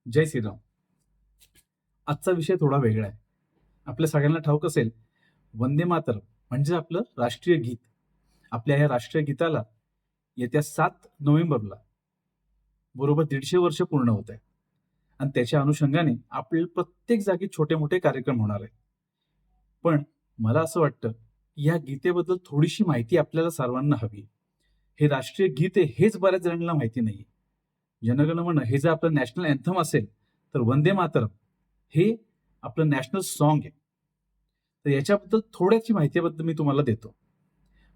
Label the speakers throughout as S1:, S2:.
S1: जय श्रीराम. आजचा विषय थोडा वेगळा आहे. आपल्या सगळ्यांना ठाऊक असेल, वंदे मातरम म्हणजे आपलं राष्ट्रीय गीत. आपल्या या राष्ट्रीय गीताला येत्या 7 नोव्हेंबरला बरोबर 150 वर्ष पूर्ण होत आहेत. आणि त्याच्या अनुषंगाने आपले प्रत्येक जागी छोटे-मोठे कार्यक्रम होणार आहेत. पण मला असं वाटतं, या गीतेबद्दल थोडीशी माहिती आपल्याला सर्वांना हवी. हे राष्ट्रीय गीत आहे हेच बऱ्याच जणांना माहिती नाहीये. जनगण मन हे जर आपलं नॅशनल अँथम असेल, तर वंदे मातरम हे आपलं नॅशनल सॉन्ग आहे. तर याच्याबद्दल थोड्याची माहितीबद्दल मी तुम्हाला देतो.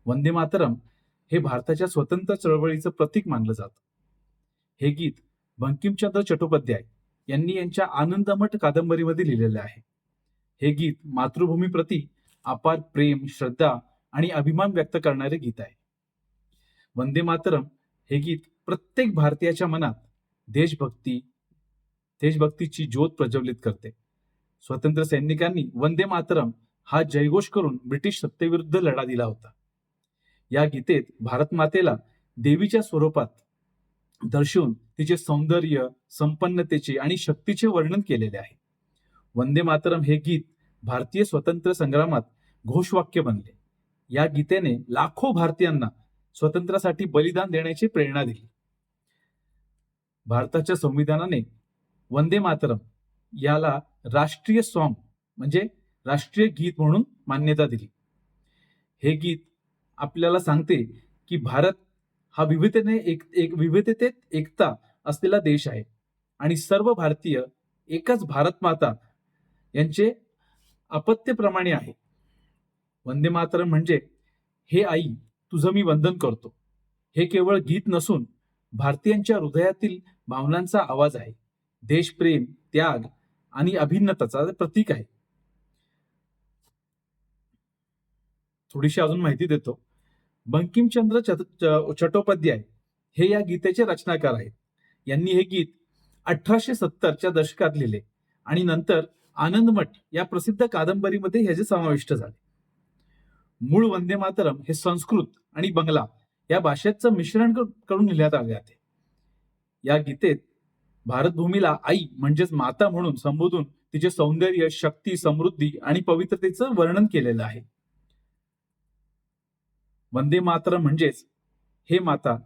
S1: वंदे मातरम हे भारताच्या स्वतंत्र चळवळीचं प्रतीक मानलं जातं. हे गीत बंकिमचंद्र चट्टोपाध्याय यांनी यांच्या आनंदमठ कादंबरीमध्ये लिहिलेलं आहे. हे गीत मातृभूमीप्रती अपार प्रेम, श्रद्धा आणि अभिमान व्यक्त करणारे गीत आहे. वंदे मातरम हे गीत प्रत्येक भारतीयाच्या मनात देशभक्तीची ज्योत प्रज्वलित करते. स्वतंत्र सैनिकांनी वंदे मातरम हा जयघोष करून ब्रिटिश सत्तेविरुद्ध लढा दिला होता. या गीतेत भारत मातेला देवीच्या स्वरूपात दर्शवून तिचे सौंदर्य, संपन्नतेचे आणि शक्तीचे वर्णन केलेले आहे. वंदे मातरम हे गीत भारतीय स्वतंत्र संग्रामात घोषवाक्य बनले. या गीतेने लाखो भारतीयांना स्वातंत्र्यासाठी बलिदान देण्याची प्रेरणा दिली. भारताच्या संविधानाने वंदे मातरम याला राष्ट्रीय सॉन्ग म्हणजे राष्ट्रीय गीत म्हणून मान्यता दिली. हे गीत आपल्याला सांगते की भारत हा विविधतेत एकता असलेला देश आहे आणि सर्व भारतीय एकच भारत माता यांचे अपत्यप्रमाणे आहे. वंदे मातरम म्हणजे हे आई तुझं मी वंदन करतो हे केवळ गीत नसून भारतीयांच्या हृदयातील भावनांचा आवाज आहे. देशप्रेम, त्याग आणि अभिन्नताचा प्रतीक आहे. थोडीशी अजून माहिती देतो. बंकिमचंद्र चट्टोपाध्याय हे या गीतेचे रचनाकार आहेत. यांनी हे गीत 1870च्या दशकात लिहिले आणि नंतर आनंदमठ या प्रसिद्ध कादंबरीमध्ये ह्याचे समाविष्ट झाले. मूळ वंदे मातरम हे संस्कृत आणि बंगला या भाषेचं मिश्रण करून लिहिण्यात आले आहे. या गीतेत भारतभूमीला आई म्हणजेच माता म्हणून संबोधून तिचे सौंदर्य, शक्ती, समृद्धी आणि पवित्रतेचं वर्णन केलेलं आहे. वंदे मातरम म्हणजेच हे माता,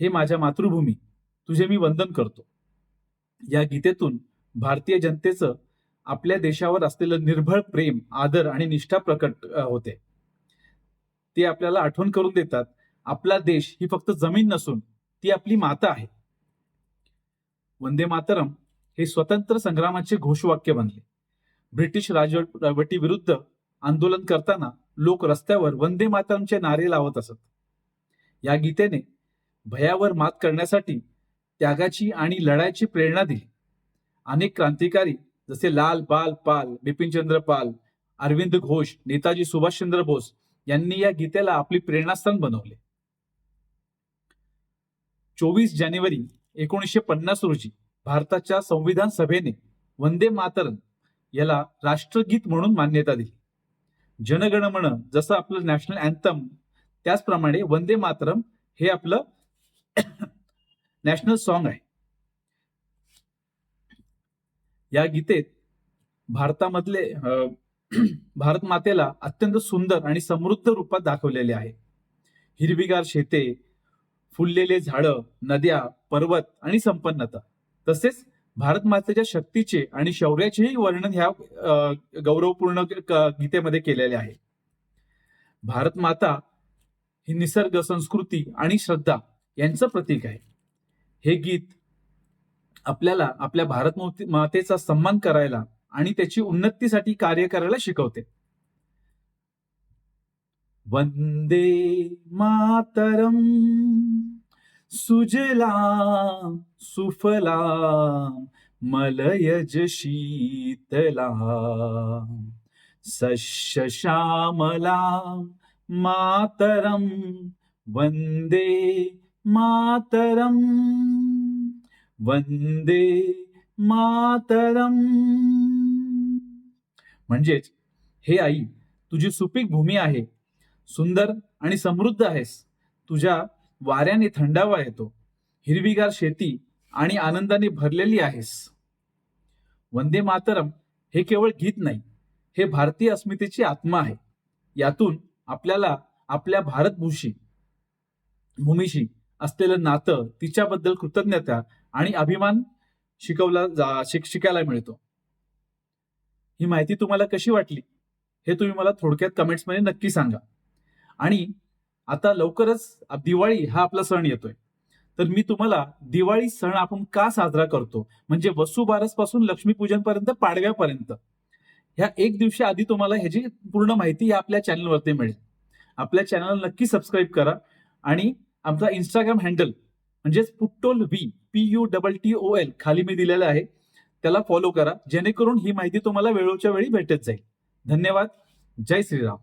S1: हे माझ्या मातृभूमी, तुझे मी वंदन करतो. या गीतेतून भारतीय जनतेचं आपल्या देशावर असलेलं निर्भळ प्रेम, आदर आणि निष्ठा प्रकट होते. ते आपल्याला आठवण करून देतात, आपला देश ही फक्त जमीन नसून ती आपली माता आहे. वंदे मातरम हे स्वतंत्र संग्रामाचे घोषवाक्य बनले. ब्रिटिश राजवटीविरुद्ध आंदोलन करताना लोक रस्त्यावर वंदे मातरमचे नारे लावत असत. या गीतेने भयावर मात करण्यासाठी त्यागाची आणि लढाईची प्रेरणा दिली. अनेक क्रांतिकारी जसे लाल बाल पाल, बिपिनचंद्र पाल, अरविंद घोष, नेताजी सुभाषचंद्र बोस यांनी या गीतेला आपली प्रेरणास्थान बनवले. 24 जानेवारी 1950 रोजी भारताच्या संविधान सभेने वंदे मातरम याला राष्ट्रगीत म्हणून मान्यता दिली. जनगण मन जसं आपलं नॅशनल अँथम त्याचप्रमाणे वंदे मातरम हे आपलं नॅशनल सॉन्ग आहे. या गीतेत भारतामधले भारत मातेला अत्यंत सुंदर आणि समृद्ध रूपात दाखवलेले आहे. हिरवीगार शेते, फुललेले झाडं, नद्या, पर्वत आणि संपन्नता, तसेच भारत मातेच्या शक्तीचे आणि शौर्याचेही वर्णन ह्या गौरवपूर्ण गीतेमध्ये केलेले आहे. भारत माता ही निसर्ग, संस्कृती आणि श्रद्धा यांचं प्रतीक आहे. हे गीत आपल्याला आपल्या भारत मातेचा सन्मान करायला आणि त्याची उन्नतीसाठी कार्य करायला शिकवते. वंदे मातरम सुजलाम सुफलाम मलयज शीतलाम सस्य श्यामलाम मातरम वंदे मातरम वंदे मातरम. म्हणजेच हे आई तुझी सुपीक भूमी आहे, सुंदर आणि समृद्ध आहेस. तुझ्या वाऱ्याने थंडावा येतो, हिरवीगार शेती आणि आनंदाने भरलेली आहेस. वंदे मातरम हे केवळ गीत नाही, हे भारतीय अस्मितेची आत्मा आहे. यातून आपल्याला आपल्या भूमीशी असलेलं नातं, तिच्याबद्दल कृतज्ञता आणि अभिमान शिकायला मिळतो. ही माहिती तुम्हाला कशी वाटली हे तुम्ही मला थोडक्यात कमेंट्समध्ये नक्की सांगा. आणि आता लवकरच दिवाळी हा आपला सण येतोय, तर मी तुम्हाला दिवाळी सण आपण का साजरा करतो, म्हणजे वसुबारस पासून लक्ष्मीपूजन पर्यंत, पाडव्यापर्यंत, ह्या एक दिवशी आधी तुम्हाला ह्याची पूर्ण माहिती या आपल्या चॅनलवरती मिळेल. आपल्या चॅनलला नक्की सबस्क्राईब करा आणि आमचा इंस्टाग्राम हँडल म्हणजेच पुट्टोल PUTTOL खाली मी दिलेलं आहे, त्याला फॉलो करा, जेणेकरून ही माहिती तुम्हाला वेळोच्या वेळी भेटत जाईल. धन्यवाद. जय श्रीराम.